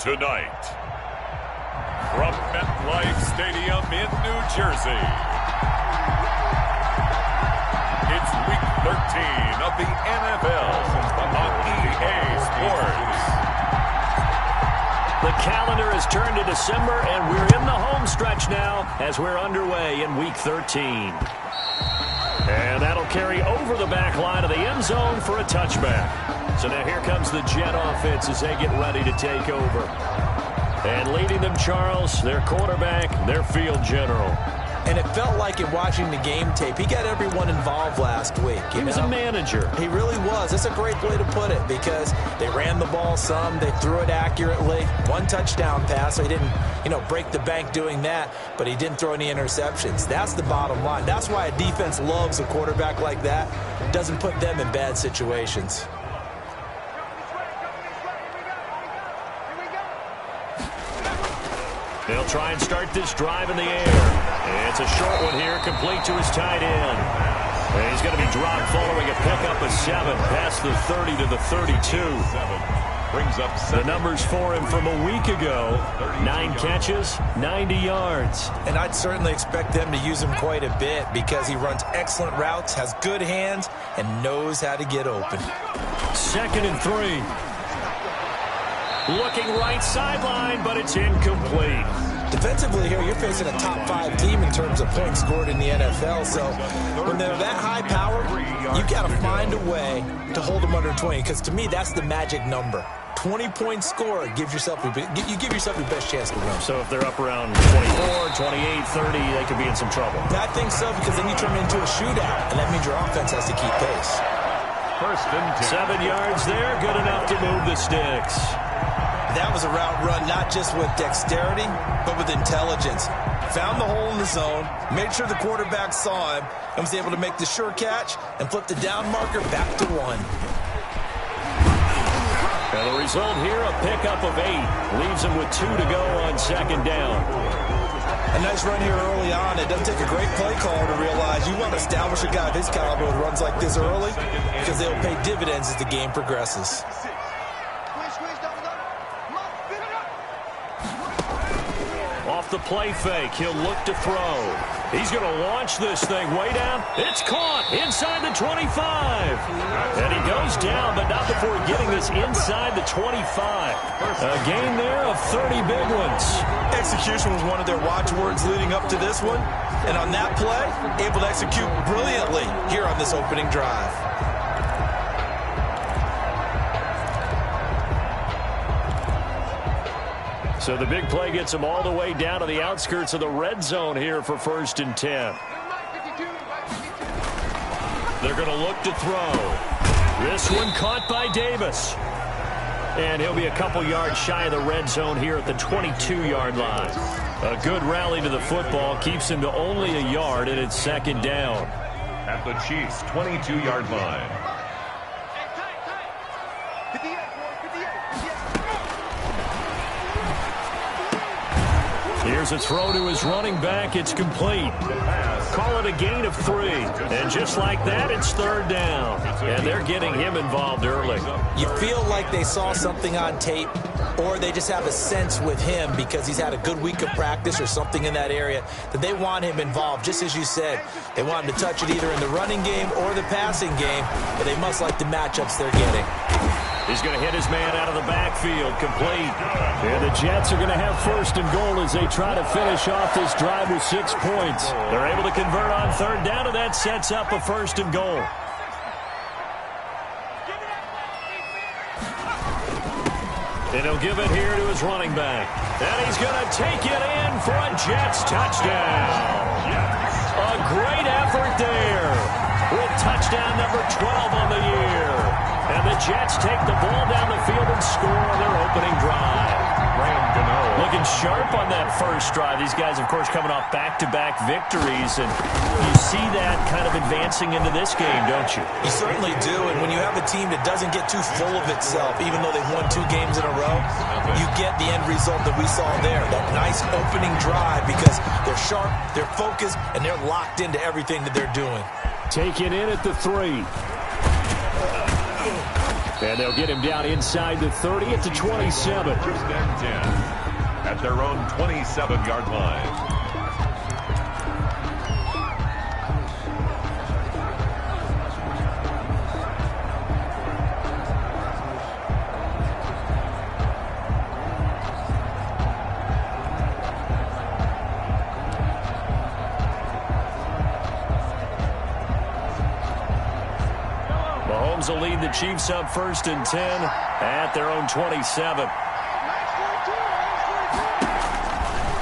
Tonight, from MetLife Stadium in New Jersey, it's Week 13 of the NFL on EA Sports. The calendar has turned to December, and we're in the home stretch now as we're underway in Week 13. And that'll carry over the back line of the end zone for a touchback. So now here comes the Jet offense as they get ready to take over. And leading them, Charles, their quarterback, their field general. And it felt like in watching the game tape, he got everyone involved last week. He was a manager. He really was. That's a great way to put it because they ran the ball some. They threw it accurately. One touchdown pass, so he didn't, break the bank doing that, but he didn't throw any interceptions. That's the bottom line. That's why a defense loves a quarterback like that. Doesn't put them in bad situations. They'll try and start this drive in the air. It's a short one here, complete to his tight end. And he's going to be dropped following a pickup of 7 past the 30 to the 32. Brings up the numbers for him from a week ago. 9 catches, 90 yards. And I'd certainly expect them to use him quite a bit because he runs excellent routes, has good hands, and knows how to get open. 2nd and 3. Looking right sideline, but it's incomplete. Defensively here, you're facing a top 5 team in terms of points scored in the NFL. So when they're that high power, you've got to find a way to hold them under 20. Because to me, that's the magic number. 20 points scored gives yourself you give yourself your best chance to win. So if they're up around 24, 28, 30, they could be in some trouble. I think so because then you turn it into a shootout, and that means your offense has to keep pace. 1st and 10. 7 yards there, good enough to move the sticks. That was a route run not just with dexterity, but with intelligence. Found the hole in the zone, made sure the quarterback saw him, and was able to make the sure catch and flip the down marker back to 1. And the result here, a pickup of 8. Leaves him with 2 to go on 2nd down. A nice run here early on. It doesn't take a great play caller to realize you want to establish a guy of his caliber with runs like this early because they'll pay dividends as the game progresses. Off the play fake, he'll look to throw. He's going to launch this thing way down. It's caught inside the 25. And he goes down, but not before getting this inside the 25. A gain there of 30 big ones. Execution was one of their watchwords leading up to this one. And on that play, able to execute brilliantly here on this opening drive. So the big play gets them all the way down to the outskirts of the red zone here for 1st and 10. They're going to look to throw. This one caught by Davis. And he'll be a couple yards shy of the red zone here at the 22-yard line. A good rally to the football keeps him to only a yard, and it's 2nd down. At the Chiefs' 22-yard line. Here's a throw to his running back. It's complete. Call it a gain of 3. And just like that, it's 3rd down. And they're getting him involved early. You feel like they saw something on tape, or they just have a sense with him because he's had a good week of practice or something in that area that they want him involved. Just as you said, they want him to touch it either in the running game or the passing game, but they must like the matchups they're getting. He's going to hit his man out of the backfield, complete. And the Jets are going to have 1st and goal as they try to finish off this drive with 6 points. They're able to convert on 3rd down, and that sets up a 1st and goal. And he'll give it here to his running back. And he's going to take it in for a Jets touchdown. A great effort there with touchdown number 12 on the year. And the Jets take the ball down the field and score on their opening drive. Looking sharp on that first drive. These guys, of course, coming off back-to-back victories. And you see that kind of advancing into this game, don't you? You certainly do. And when you have a team that doesn't get too full of itself, even though they've won 2 games in a row, you get the end result that we saw there. That nice opening drive because they're sharp, they're focused, and they're locked into everything that they're doing. Taken in at the 3. And they'll get him down inside the 30 at the 27. First and 10 at their own 27-yard line. Mahomes will lead the Chiefs up first and 10 at their own 27.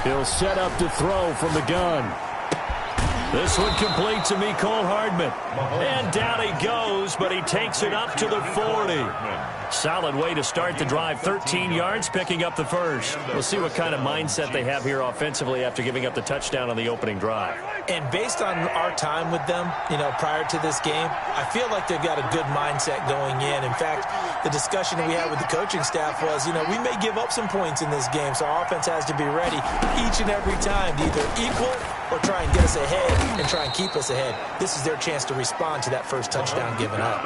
He'll set up to throw from the gun. This one complete to Mecole Hardman. And down he goes, but he takes it up to the 40. Solid way to start the drive. 13 yards, picking up the first. We'll see what kind of mindset they have here offensively after giving up the touchdown on the opening drive. And based on our time with them, prior to this game, I feel like they've got a good mindset going in. In fact, the discussion that we had with the coaching staff was, we may give up some points in this game, so our offense has to be ready each and every time to either equal or try and get us ahead and try and keep us ahead. This is their chance to respond to that first touchdown given up.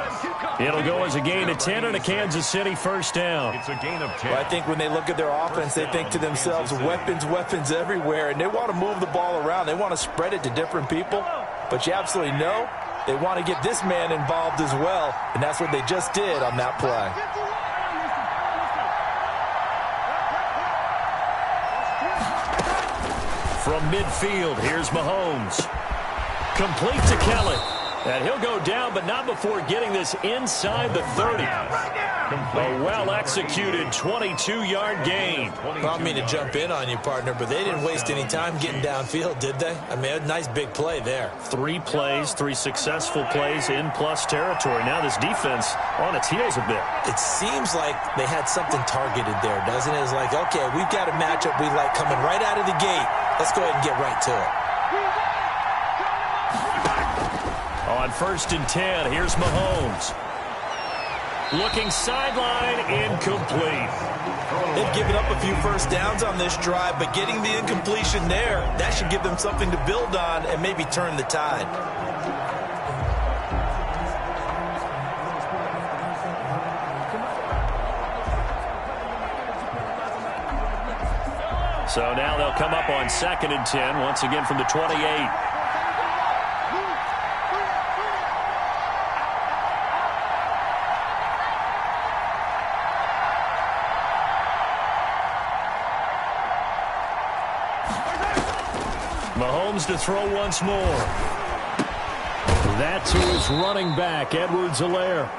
It'll go as a gain of 10 and a Kansas City first down. It's a gain of 10. Well, I think when they look at their offense, they think to themselves, weapons everywhere, and they want to move the ball around. They want to spread it to different people, but you absolutely know they want to get this man involved as well, and that's what they just did on that play. From midfield, here's Mahomes. Complete to Kelly. And he'll go down, but not before getting this inside the 30. A well-executed 22-yard gain. I don't mean to jump in on you, partner, but they didn't waste any time getting downfield, did they? I mean, a nice big play there. 3 plays, 3 successful plays in plus territory. Now this defense on its heels a bit. It seems like they had something targeted there, doesn't it? It's like, okay, we've got a matchup we like coming right out of the gate. Let's go ahead and get right to it. On first and 10, here's Mahomes. Looking sideline, incomplete. They've given up a few first downs on this drive, but getting the incompletion there, that should give them something to build on and maybe turn the tide. So now they'll come up on second and 10, once again from the 28. Mahomes to throw once more. That's who is running back, Edwards-Helaire.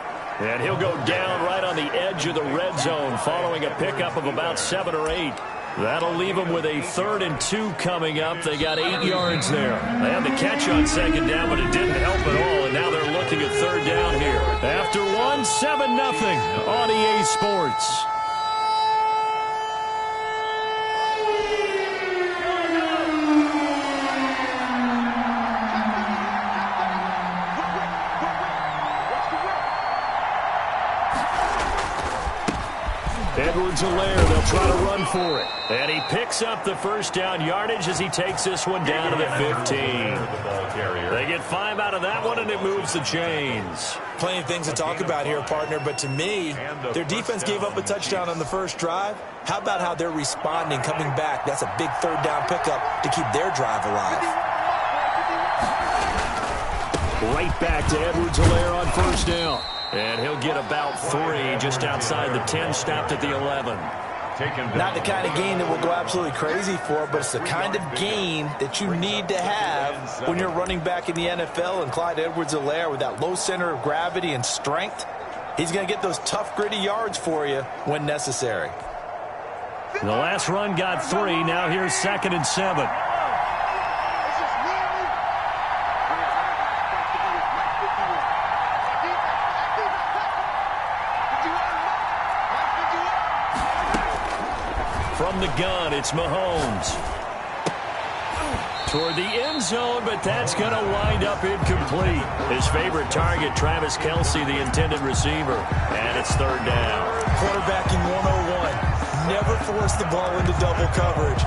And he'll go down right on the edge of the red zone following a pickup of about 7 or 8. That'll leave them with a 3rd and 2 coming up. They got 8 yards there. They had the catch on second down, but it didn't help at all, and now they're looking at 3rd down here. After 1, 7-0 on EA Sports. Edwards-Helaire, they'll try to run for it. And he picks up the first down yardage as he takes this one down to the 15. They get 5 out of that one, and it moves the chains. Plenty of things to talk about here, partner, but to me, their defense gave up a touchdown on the first drive. How about how they're responding, coming back? That's a big 3rd down pickup to keep their drive alive. Right back to Edwards-Helaire on first down. And he'll get about 3 just outside the 10, stopped at the 11. Not the kind of gain that we'll go absolutely crazy for, but it's the kind of gain that you need to have when you're running back in the NFL. And Clyde Edwards-Helaire, with that low center of gravity and strength, he's going to get those tough, gritty yards for you when necessary. The last run got 3. Now here's 2nd and 7. From the gun, it's Mahomes. Toward the end zone, but that's going to wind up incomplete. His favorite target, Travis Kelce, the intended receiver. And it's 3rd down. Quarterbacking 101. Never force the ball into double coverage,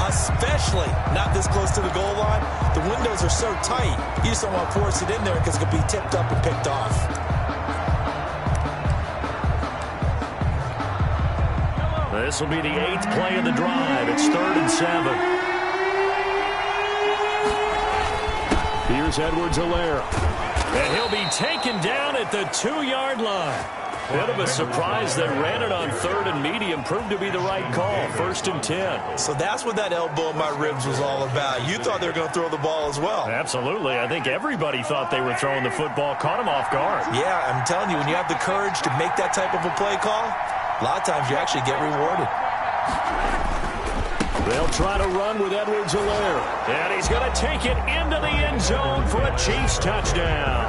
especially not this close to the goal line. The windows are so tight, you just don't want to force it in there because it could be tipped up and picked off. This will be the 8th play of the drive. It's 3rd and 7. Here's Edwards-Helaire. And he'll be taken down at the 2-yard line. Bit of a surprise. They ran it on 3rd and medium. Proved to be the right call. 1st and 10. So that's what that elbow in my ribs was all about. You thought they were going to throw the ball as well. Absolutely. I think everybody thought they were throwing the football. Caught him off guard. Yeah, I'm telling you, when you have the courage to make that type of a play call, a lot of times you actually get rewarded. They'll try to run with Edwards-Helaire. And he's going to take it into the end zone for a Chiefs touchdown.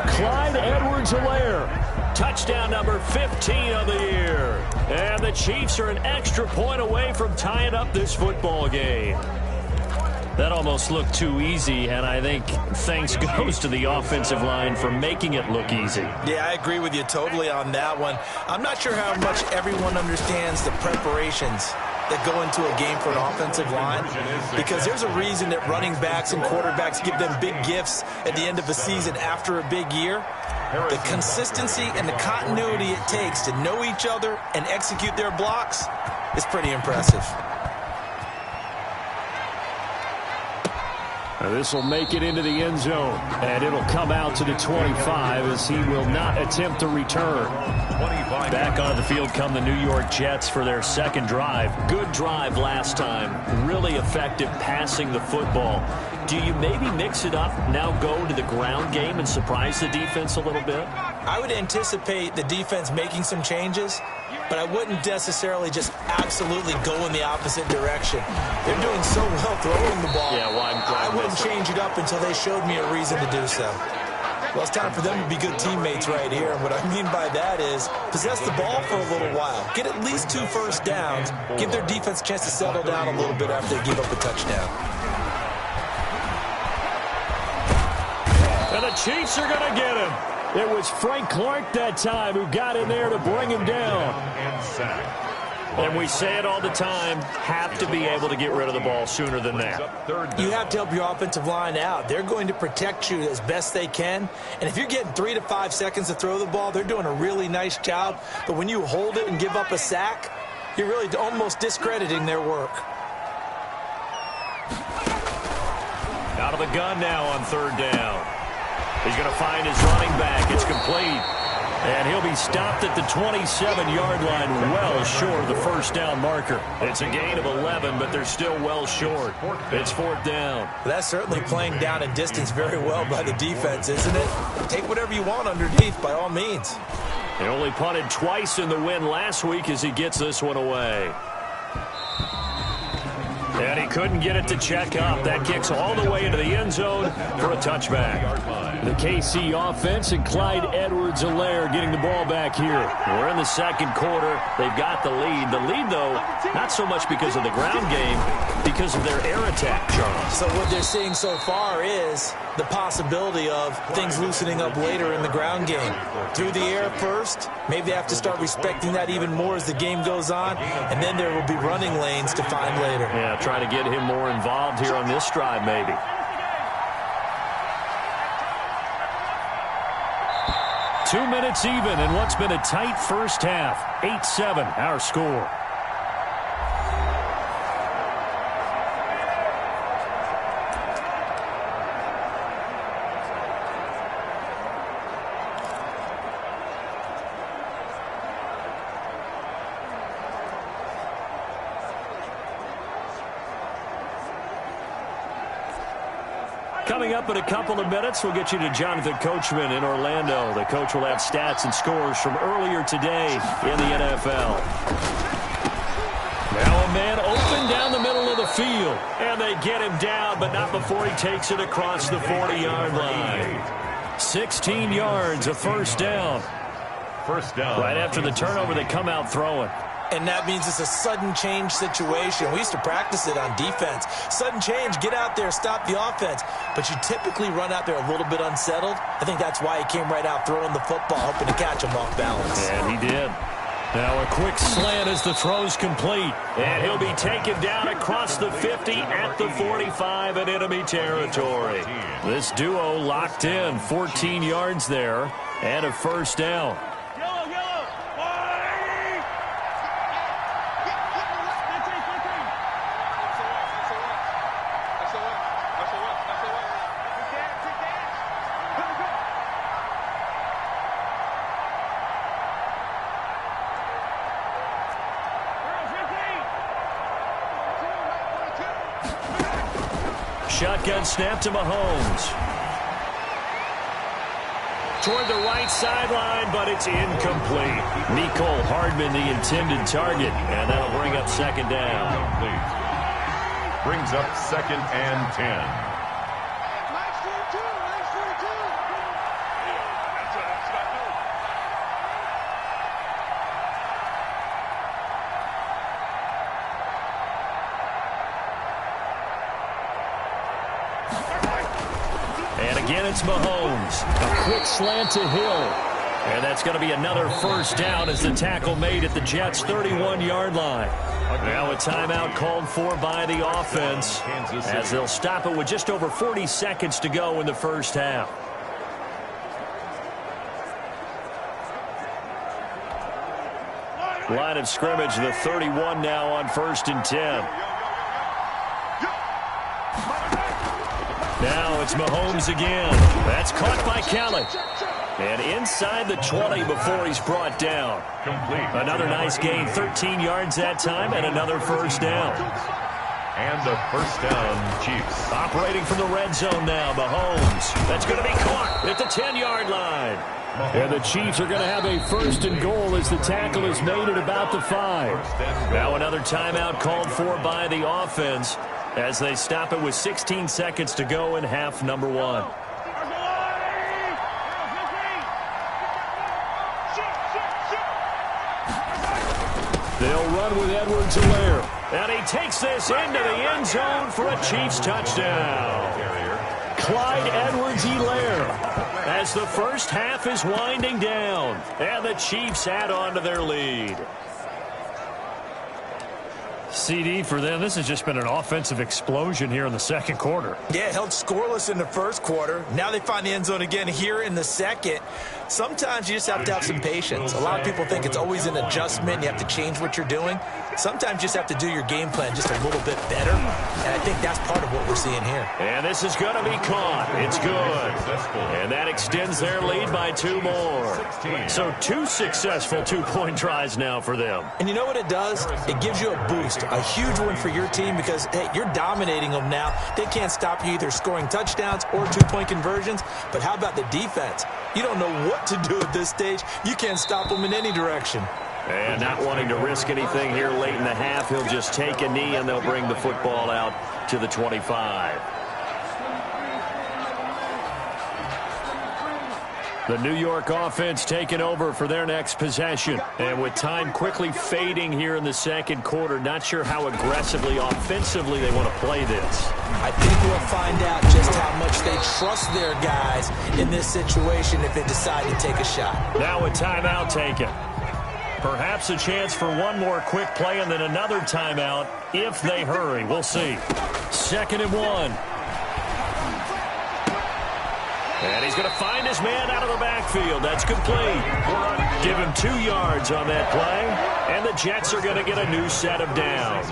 Clyde Edwards-Helaire. Touchdown number 15 of the year. And the Chiefs are an extra point away from tying up this football game. That almost looked too easy, and I think thanks goes to the offensive line for making it look easy. Yeah, I agree with you totally on that one. I'm not sure how much everyone understands the preparations that go into a game for an offensive line, because there's a reason that running backs and quarterbacks give them big gifts at the end of a season after a big year. The consistency and the continuity it takes to know each other and execute their blocks is pretty impressive. This will make it into the end zone, and it'll come out to the 25 as he will not attempt to return. Back on the field come the New York Jets for their second drive. Good drive last time. Really effective passing the football. Do you maybe mix it up, now go to the ground game and surprise the defense a little bit? I would anticipate the defense making some changes, but I wouldn't necessarily just absolutely go in the opposite direction. They're doing so well throwing the ball. Yeah, well, I wouldn't change it up until they showed me a reason to do so. Well, it's time for them to be good teammates right here. And what I mean by that is possess the ball for a little while. Get at least 2 first downs. Give their defense a chance to settle down a little bit after they give up a touchdown. And the Chiefs are going to get him. It was Frank Clark that time who got in there to bring him down. And we say it all the time, have to be able to get rid of the ball sooner than that. You have to help your offensive line out. They're going to protect you as best they can. And if you're getting 3 to 5 seconds to throw the ball, they're doing a really nice job. But when you hold it and give up a sack, you're really almost discrediting their work. Out of the gun now on 3rd down. He's going to find his running back. It's complete. And he'll be stopped at the 27-yard line, well short of the first down marker. It's a gain of 11, but they're still well short. It's 4th down. That's certainly playing down and distance very well by the defense, isn't it? Take whatever you want underneath, by all means. He only punted twice in the win last week as he gets this one away. And he couldn't get it to check up. That kicks all the way into the end zone for a touchback. The KC offense and Clyde Edwards-Helaire getting the ball back here. We're in the second quarter. They've got the lead. The lead, though, not so much because of the ground game, because of their air attack, Charles. So what they're seeing so far is the possibility of things loosening up later in the ground game. Through the air first, maybe they have to start respecting that even more as the game goes on, and then there will be running lanes to find later. Yeah, try to get him more involved here on this drive, maybe. Two minutes even in what's been a tight first half. 8-7, our score. Coming up in a couple of minutes, we'll get you to Jonathan Coachman in Orlando. The coach will have stats and scores from earlier today in the NFL. Now a man open down the middle of the field. And they get him down, but not before he takes it across the 40-yard line. 16 yards, a first down. First down. Right after the turnover, they come out throwing. And that means it's a sudden change situation. We used to practice it on defense. Sudden change, get out there, stop the offense. But you typically run out there a little bit unsettled. I think that's why he came right out throwing the football, hoping to catch him off balance. And he did. Now a quick slant as the throw's complete. And he'll be taken down across the 50 at the 45 in enemy territory. This duo locked in, 14 yards there, and a first down. Shotgun snap to Mahomes. Toward the right sideline, but it's incomplete. Mecole Hardman, the intended target, and that'll bring up second down. Brings up 2nd and 10. And again, it's Mahomes. A quick slant to Hill. And that's going to be another first down as the tackle made at the Jets' 31-yard line. Now a timeout called for by the offense as they'll stop it with just over 40 seconds to go in the first half. Line of scrimmage, the 31 now on 1st and 10. Now it's Mahomes again. That's caught by Kelly. And inside the 20 before he's brought down. Another nice gain, 13 yards that time, and another first down. And the first down, Chiefs. Operating from the red zone now, Mahomes. That's going to be caught at the 10-yard line. And the Chiefs are going to have a 1st and goal as the tackle is made at about the 5. Now another timeout called for by the offense as they stop it with 16 seconds to go in half number 1. They'll run with Edwards-Helaire. And he takes this into the end zone for a Chiefs touchdown. Clyde Edwards-Helaire as the first half is winding down. And the Chiefs add on to their lead. CD, for them, this has just been an offensive explosion here in the second quarter. Yeah, held scoreless in the first quarter. Now they find the end zone again here in the second. Sometimes you just have to have some patience. A lot of people think it's always an adjustment. You have to change what you're doing. Sometimes you just have to do your game plan just a little bit better. And I think that's part of what we're seeing here. And this is going to be caught. It's good. And that extends their lead by 2 more. So 2 successful two-point tries now for them. And you know what it does? It gives you a boost. A huge one for your team because, hey, you're dominating them now. They can't stop you either scoring touchdowns or two-point conversions. But how about the defense? You don't know what to do at this stage. You can't stop them in any direction. And not wanting to risk anything here late in the half, he'll just take a knee and they'll bring the football out to the 25. The New York offense taking over for their next possession. And with time quickly fading here in the second quarter, not sure how aggressively, offensively they want to play this. I think we'll find out just how much they trust their guys in this situation if they decide to take a shot. Now a timeout taken. Perhaps a chance for one more quick play and then another timeout if they hurry. We'll see. 2nd and 1. And he's going to find his man out of the backfield. That's complete. Give him 2 yards on that play. And the Jets are going to get a new set of downs.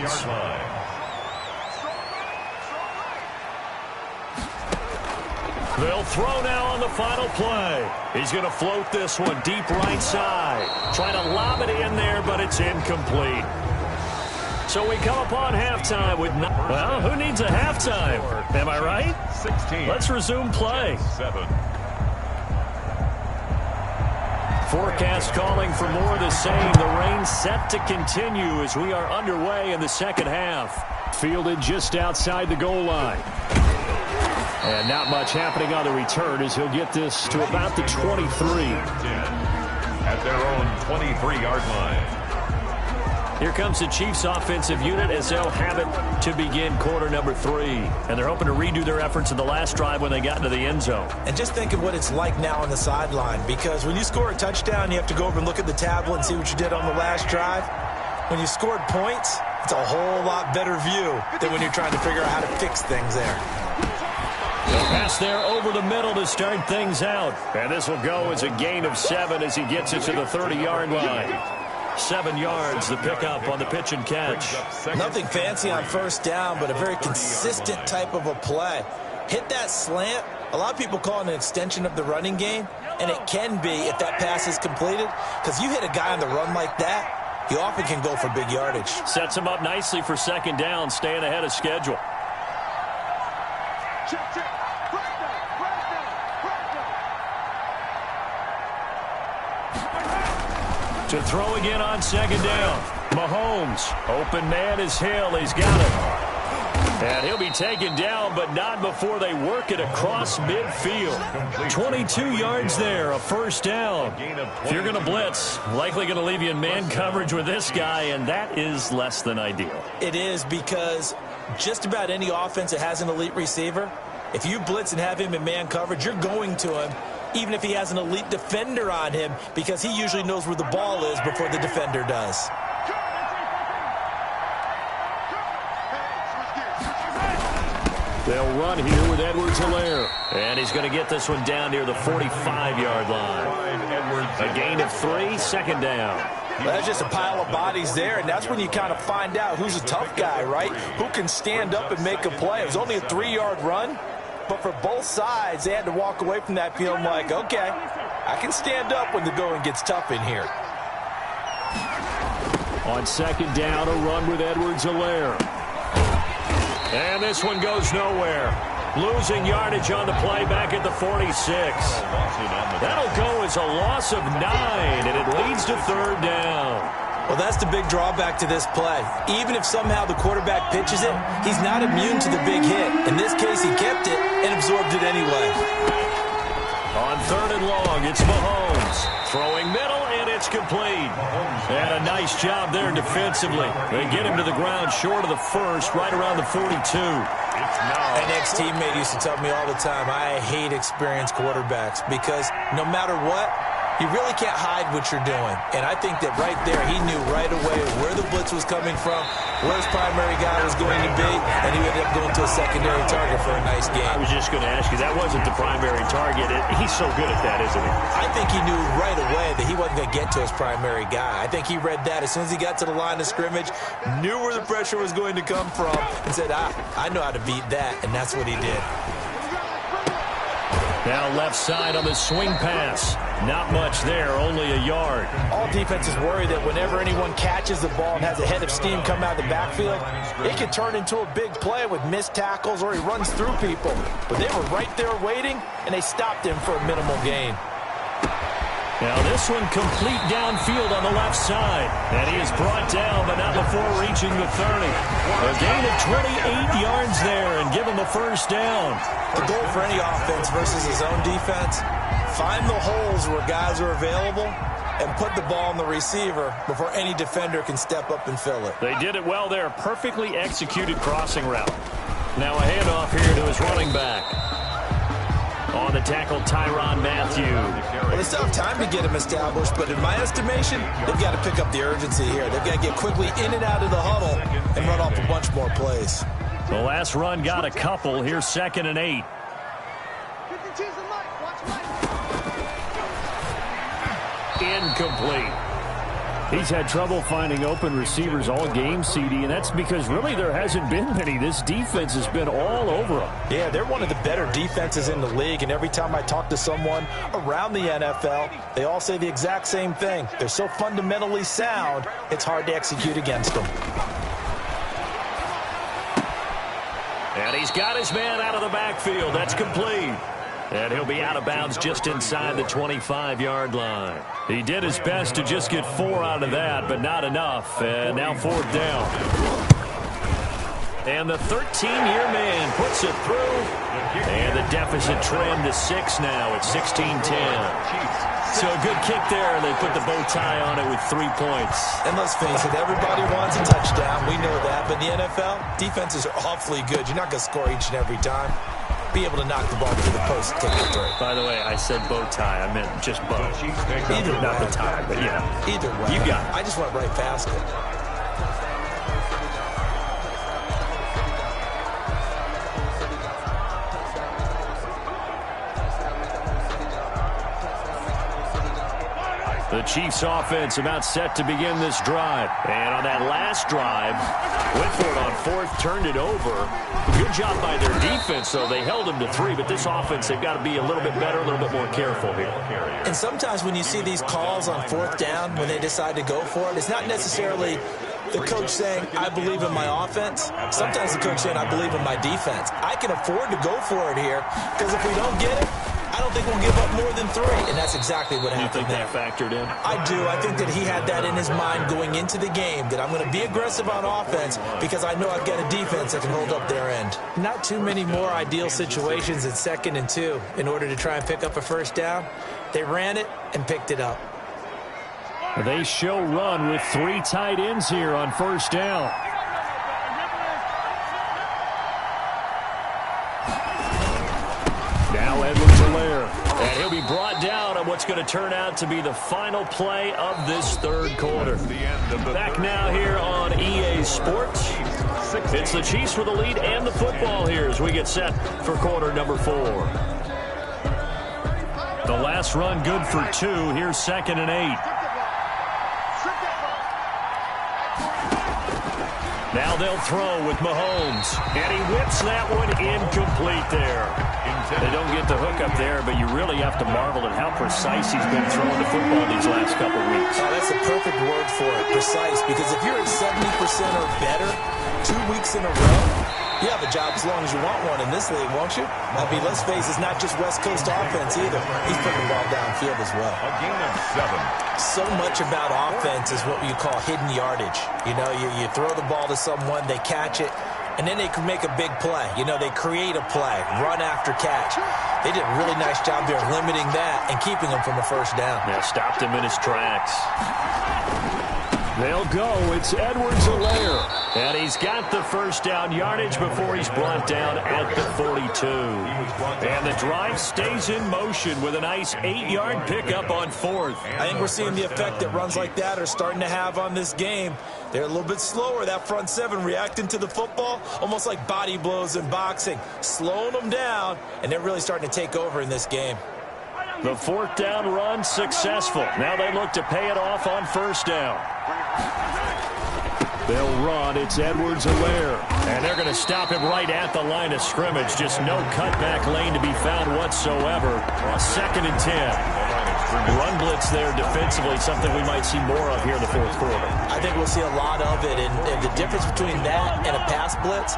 They'll throw now on the final play. He's going to float this one deep right side. Trying to lob it in there, but it's incomplete. So we come upon halftime with well, who needs a halftime? Am I right? 16. Let's resume play. 7. Forecast calling for more of the same. The rain set to continue as we are underway in the second half. Fielded just outside the goal line. And not much happening on the return as he'll get this to about the 23. At their own 23-yard line. Here comes the Chiefs offensive unit as they'll have it to begin quarter number 3. And they're hoping to redo their efforts in the last drive when they got into the end zone. And just think of what it's like now on the sideline, because when you score a touchdown, you have to go over and look at the tablet and see what you did on the last drive. When you scored points, it's a whole lot better view than when you're trying to figure out how to fix things there. They'll pass there over the middle to start things out. And this will go as a gain of 7 as he gets it to the 30-yard line. 7 yards, the pickup on the pitch and catch. Nothing fancy on first down, but a very consistent type of a play. Hit that slant. A lot of people call it an extension of the running game, and it can be if that pass is completed, because you hit a guy on the run like that, he often can go for big yardage. Sets him up nicely for second down, staying ahead of schedule. To throw again on second down. Mahomes, open man is Hill. He's got it. And he'll be taken down, but not before they work it across midfield. 22 yards there, a first down. If you're going to blitz, likely going to leave you in man coverage with this guy, and that is less than ideal. It is, because just about any offense that has an elite receiver, if you blitz and have him in man coverage, you're going to him, even if he has an elite defender on him, because he usually knows where the ball is before the defender does. They'll run here with Edwards-Helaire. And he's going to get this one down near the 45-yard line. A gain of 3, second down. Well, that's just a pile of bodies there, and that's when you kind of find out who's a tough guy, right? Who can stand up and make a play. It was only a 3-yard run, but for both sides, they had to walk away from that feeling like, okay, I can stand up when the going gets tough in here. On second down, a run with Edwards-Helaire. And this one goes nowhere. Losing yardage on the play back at the 46. That'll go as a loss of 9, and it leads to third down. Well, that's the big drawback to this play. Even if somehow the quarterback pitches it, he's not immune to the big hit. In this case, he kept it and absorbed it anyway. On third and long, it's Mahomes. Throwing middle, and it's complete. And a nice job there defensively. They get him to the ground short of the first, right around the 42. An ex-teammate used to tell me all the time, I hate experienced quarterbacks because no matter what, you really can't hide what you're doing. And I think that right there, he knew right away where the blitz was coming from, where his primary guy was going to be, and he ended up going to a secondary target for a nice game. I was just going to ask you, that wasn't the primary target. He's so good at that, isn't he? I think he knew right away that he wasn't going to get to his primary guy. I think he read that as soon as he got to the line of scrimmage, knew where the pressure was going to come from, and said, I know how to beat that, and that's what he did. Now left side on the swing pass. Not much there, only a yard. All defenses worry that whenever anyone catches the ball and has a head of steam come out of the backfield, it can turn into a big play with missed tackles or he runs through people. But they were right there waiting, and they stopped him for a minimal gain. Now this one complete downfield on the left side. And he is brought down, but not before reaching the 30. A gain of 28 yards there and give him a first down. The goal for any offense versus his own defense, find the holes where guys are available and put the ball on the receiver before any defender can step up and fill it. They did it well there. Perfectly executed crossing route. Now a handoff here to his running back. On the tackle, Tyrann Mathieu. Well, they still have time to get him established, but in my estimation, they've got to pick up the urgency here. They've got to get quickly in and out of the huddle and run off a bunch more plays. The last run got a couple. Here's 2nd and 8. Incomplete. He's had trouble finding open receivers all game, CD, and that's because really there hasn't been many. This defense has been all over them. Yeah, they're one of the better defenses in the league, and every time I talk to someone around the NFL, they all say the exact same thing. They're so fundamentally sound, it's hard to execute against them. And he's got his man out of the backfield. That's complete. And he'll be out of bounds just inside the 25-yard line. He did his best to just get 4 out of that, but not enough. And now 4th down. And the 13-year man puts it through. And the deficit trimmed to 6 now at 16-10. So a good kick there. They put the bow tie on it with 3 points. And let's face it, everybody wants a touchdown. We know that. But in the NFL, defenses are awfully good. You're not going to score each and every time. Be able to knock the ball through the post and take it through. By the way, I said bow tie. I meant just bow. Either not way. the tie, but yeah. Either way. You got it. I just went right past it. The Chiefs offense about set to begin this drive. And on that last drive, went for it on fourth, turned it over. Good job by their defense, though. They held them to 3, but this offense, they've got to be a little bit better, a little bit more careful here. And sometimes when you see these calls on fourth down, when they decide to go for it, it's not necessarily the coach saying, I believe in my offense. Sometimes the coach saying, I believe in my defense. I can afford to go for it here, because if we don't get it, I don't think we'll give up more than 3, and that's exactly what happened there. You think that factored in? I do. I think that he had that in his mind going into the game, that I'm going to be aggressive on offense because I know I've got a defense that can hold up their end. Not too many more ideal situations in 2nd and 2 in order to try and pick up a first down. They ran it and picked it up. They show run with 3 tight ends here on first down. Now Edwards-Helaire, and he'll be brought down on what's going to turn out to be the final play of this third quarter. Back now here on EA Sports. It's the Chiefs with the lead and the football here as we get set for quarter number 4. The last run good for 2. Here's 2nd and 8. Now they'll throw with Mahomes, and he whips that one incomplete there. They don't get the hook up there, but you really have to marvel at how precise he's been throwing the football these last couple weeks. Oh, that's a perfect word for it, precise, because if you're at 70% or better 2 weeks in a row, you have a job as long as you want one in this league, won't you? I mean, let's face it, it's not just West Coast offense either. He's putting the ball downfield as well. A gain of 7. So much about offense is what you call hidden yardage. You know, you throw the ball to someone, they catch it, and then they can make a big play. You know, they create a play, run after catch. They did a really nice job there limiting that and keeping him from a first down. Yeah, stopped him in his tracks. They'll go. It's Edwards-Helaire. And he's got the first down yardage before he's brought down at the 42. And the drive stays in motion with a nice 8-yard pickup on 4th. I think we're seeing the effect that runs like that are starting to have on this game. They're a little bit slower, that front 7, reacting to the football, almost like body blows in boxing, slowing them down, and they're really starting to take over in this game. The 4th down run successful. Now they look to pay it off on first down. They'll run. It's Edwards-Helaire. And they're going to stop him right at the line of scrimmage. Just no cutback lane to be found whatsoever. 2nd and 10. Run blitz there defensively, something we might see more of here in the 4th quarter. I think we'll see a lot of it, and the difference between that and a pass blitz,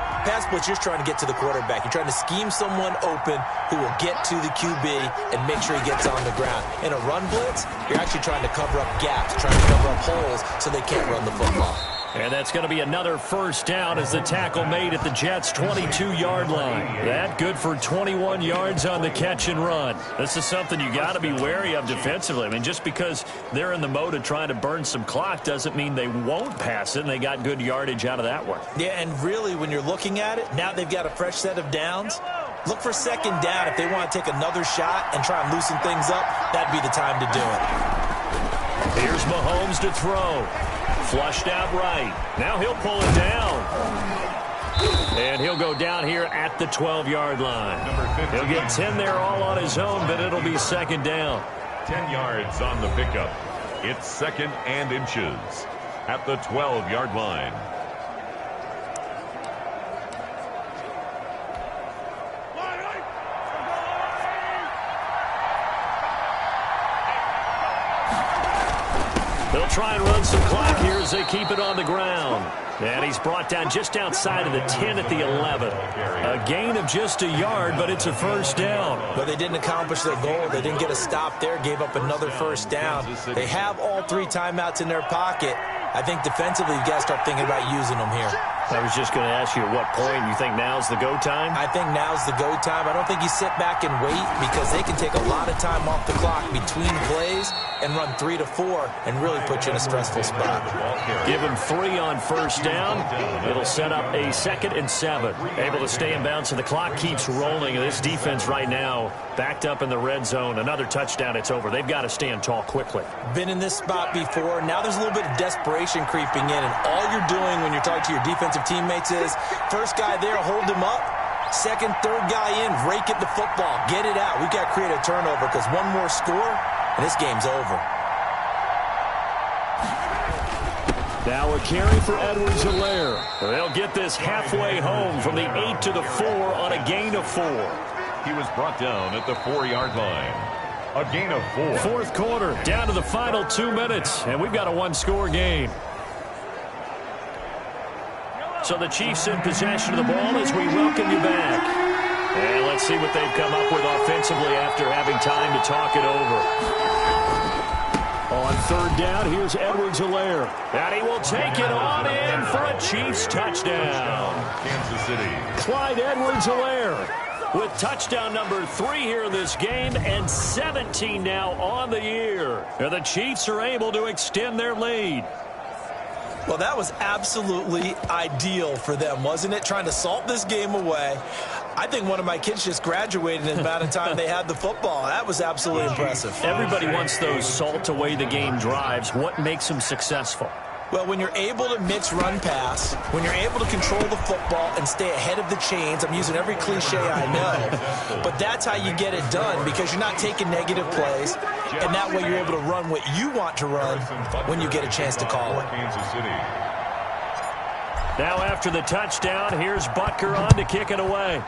you're trying to get to the quarterback. You're trying to scheme someone open who will get to the QB and make sure he gets on the ground. In a run blitz, you're actually trying to cover up gaps, trying to cover up holes so they can't run the football. And that's going to be another first down as the tackle made at the Jets' 22-yard line. That good for 21 yards on the catch and run. This is something you got to be wary of defensively. I mean, just because they're in the mode of trying to burn some clock doesn't mean they won't pass it, and they got good yardage out of that one. Yeah, and really, when you're looking at it, now they've got a fresh set of downs. Look for 2nd down. If they want to take another shot and try and loosen things up, that'd be the time to do it. Here's Mahomes to throw. Flushed out right. Now he'll pull it down. And he'll go down here at the 12-yard line. He'll get 10 there all on his own, but it'll be 2nd down. 10 yards on the pickup. It's 2nd and inches at the 12-yard line. They'll try and run some clock here as they keep it on the ground. And he's brought down just outside of the 10 at the 11. A gain of just a yard, but it's a first down. But they didn't accomplish their goal. They didn't get a stop there, gave up another first down. They have all 3 timeouts in their pocket. I think defensively, you've got to start thinking about using them here. I was just going to ask you at what point you think now's the go time? I think now's the go time. I don't think you sit back and wait because they can take a lot of time off the clock between plays and run 3 to 4 and really put you in a stressful spot. Give him 3 on first down. It'll set up a 2nd and 7. Able to stay in bounds, and the clock keeps rolling. This defense right now backed up in the red zone. Another touchdown, it's over. They've got to stand tall quickly. Been in this spot before. Now there's a little bit of desperation creeping in, and all you're doing when you're talking to your defensive teammates is first guy there, hold him up. 2nd, 3rd guy in, rake it the football. Get it out. We've got to create a turnover because one more score, and this game's over. Now a carry for Edwards-Helaire. They'll get this halfway home from the 8 to the 4 on a gain of 4. He was brought down at the 4-yard line. A gain of 4. Fourth quarter, down to the final 2 minutes, and we've got a one-score game. So the Chiefs in possession of the ball as we welcome you back. And let's see what they've come up with offensively after having time to talk it over. On third down, here's Edwards-Helaire. And he will take it on in for a Chiefs touchdown. Kansas City. Clyde Edwards-Helaire with touchdown number 3 here in this game and 17 now on the year. And the Chiefs are able to extend their lead. Well, that was absolutely ideal for them, wasn't it? Trying to salt this game away. I think one of my kids just graduated in the amount of time they had the football. That was absolutely impressive. Everybody wants those salt away the game drives. What makes them successful? Well, when you're able to mix run-pass, when you're able to control the football and stay ahead of the chains, I'm using every cliche I know, but that's how you get it done because you're not taking negative plays, and that way you're able to run what you want to run when you get a chance to call it. Kansas City. Now after the touchdown, here's Butker on to kick it away.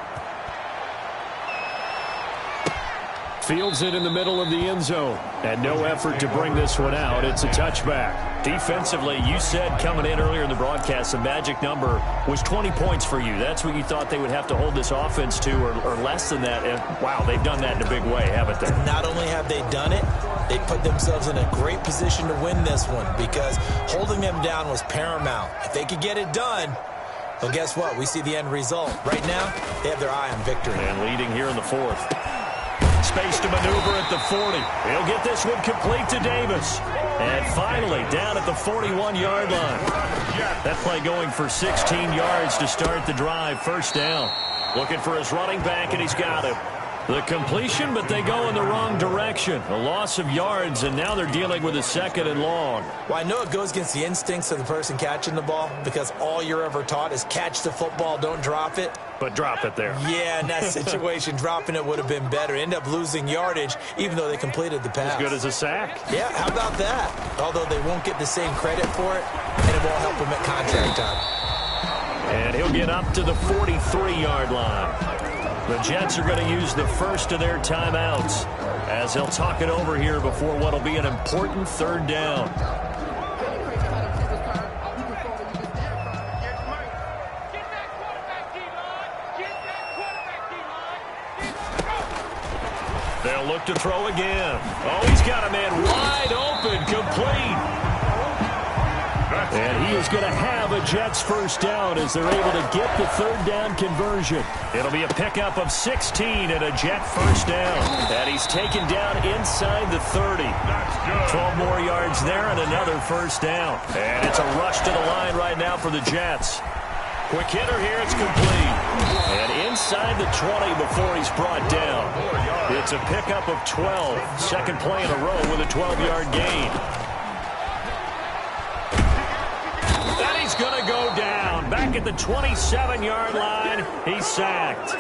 Fields it in the middle of the end zone. And no effort to bring this one out. It's a touchback. Defensively, you said coming in earlier in the broadcast, the magic number was 20 points for you. That's what you thought they would have to hold this offense to or less than that. And, wow, they've done that in a big way, haven't they? Not only have they done it, they put themselves in a great position to win this one because holding them down was paramount. If they could get it done, well, guess what? We see the end result. Right now, they have their eye on victory. And leading here in the fourth. Space to maneuver at the 40. He'll get this one complete to Davis. And finally, down at the 41-yard line. That play going for 16 yards to start the drive. First down. Looking for his running back, and he's got him. The completion, but they go in the wrong direction. A loss of yards, and now they're dealing with a second and long. Well, I know it goes against the instincts of the person catching the ball because all you're ever taught is catch the football, don't drop it. But drop it there. Yeah, in that situation, dropping it would have been better. End up losing yardage, even though they completed the pass. As good as a sack. Yeah, how about that? Although they won't get the same credit for it, and it won't help them at contract time. And he'll get up to the 43-yard line. The Jets are going to use the first of their timeouts as they'll talk it over here before what will be an important third down. They'll look to throw again. Oh, he's got a man wide open, complete. And he is going to have a Jets first down as they're able to get the third down conversion. It'll be a pickup of 16 and a Jet first down. And he's taken down inside the 30. 12 more yards there and another first down. And it's a rush to the line right now for the Jets. Quick hitter here, it's complete. And inside the 20 before he's brought down. It's a pickup of 12. Second play in a row with a 12-yard gain. Going to go down. Back at the 27-yard line, he's sacked.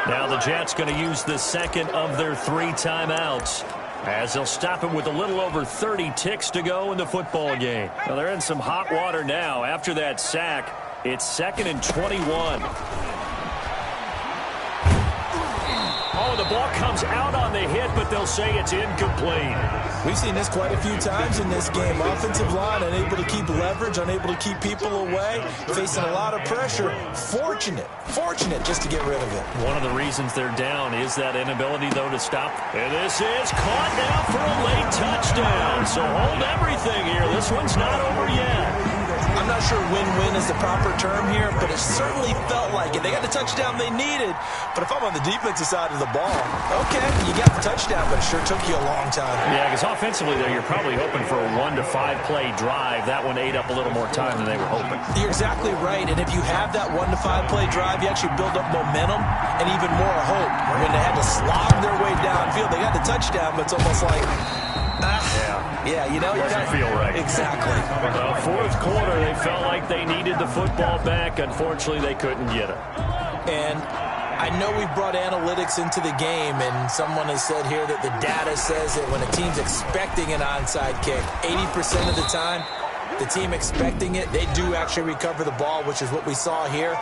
Now the Jets going to use the second of their 3 timeouts as they'll stop him with a little over 30 ticks to go in the football game. Well, they're in some hot water now. After that sack, it's 2nd and 21. Oh, the ball comes out on the hit, but they'll say it's incomplete. We've seen this quite a few times in this game. Offensive line unable to keep leverage, unable to keep people away, facing a lot of pressure. Fortunate just to get rid of it. One of the reasons they're down is that inability, though, to stop. And this is caught now for a late touchdown. So hold everything here. This one's not over yet. I'm not sure win-win is the proper term here, but it certainly felt like it. They got the touchdown they needed, but if I'm on the defensive side of the ball, okay, you got the touchdown, but it sure took you a long time. Yeah, because offensively there, you're probably hoping for a 1 to 5 play drive. That one ate up a little more time than they were hoping. You're exactly right, and if you have that 1 to 5 play drive, you actually build up momentum and even more hope. When they had to slog their way downfield, they got the touchdown, but it's almost like... Yeah, you know, it doesn't feel right. Exactly. Fourth quarter, they felt like they needed the football back. Unfortunately, they couldn't get it. And I know we've brought analytics into the game, and someone has said here that the data says that when a team's expecting an onside kick, 80% of the time, the team expecting it, they do actually recover the ball, which is what we saw here.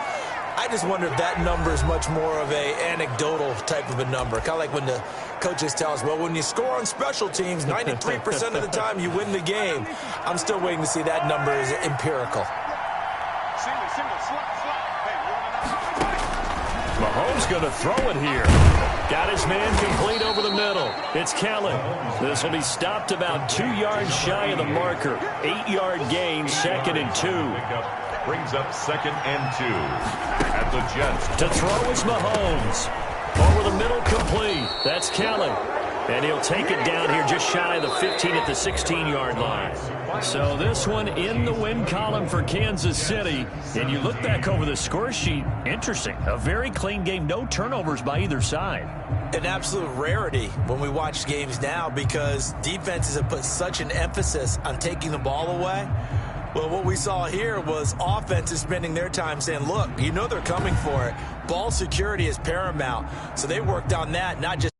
I just wonder if that number is much more of a anecdotal type of a number. Kind of like when the coaches tell us, well, when you score on special teams, 93% of the time you win the game. I'm still waiting to see that number is empirical. Mahomes going to throw it here. Got his man complete over the middle. It's Kelly. This will be stopped about 2 yards shy of the marker. 8-yard gain, 2nd and 2. Brings up 2nd and 2 at the Jets. To throw is Mahomes. Over the middle, complete. That's Kelly. And he'll take it down here just shy of the 15 at the 16-yard line. So this one in the win column for Kansas City. And you look back over the score sheet, interesting. A very clean game, no turnovers by either side. An absolute rarity when we watch games now because defenses have put such an emphasis on taking the ball away. Well, what we saw here was offenses spending their time saying, look, you know they're coming for it. Ball security is paramount. So they worked on that, not just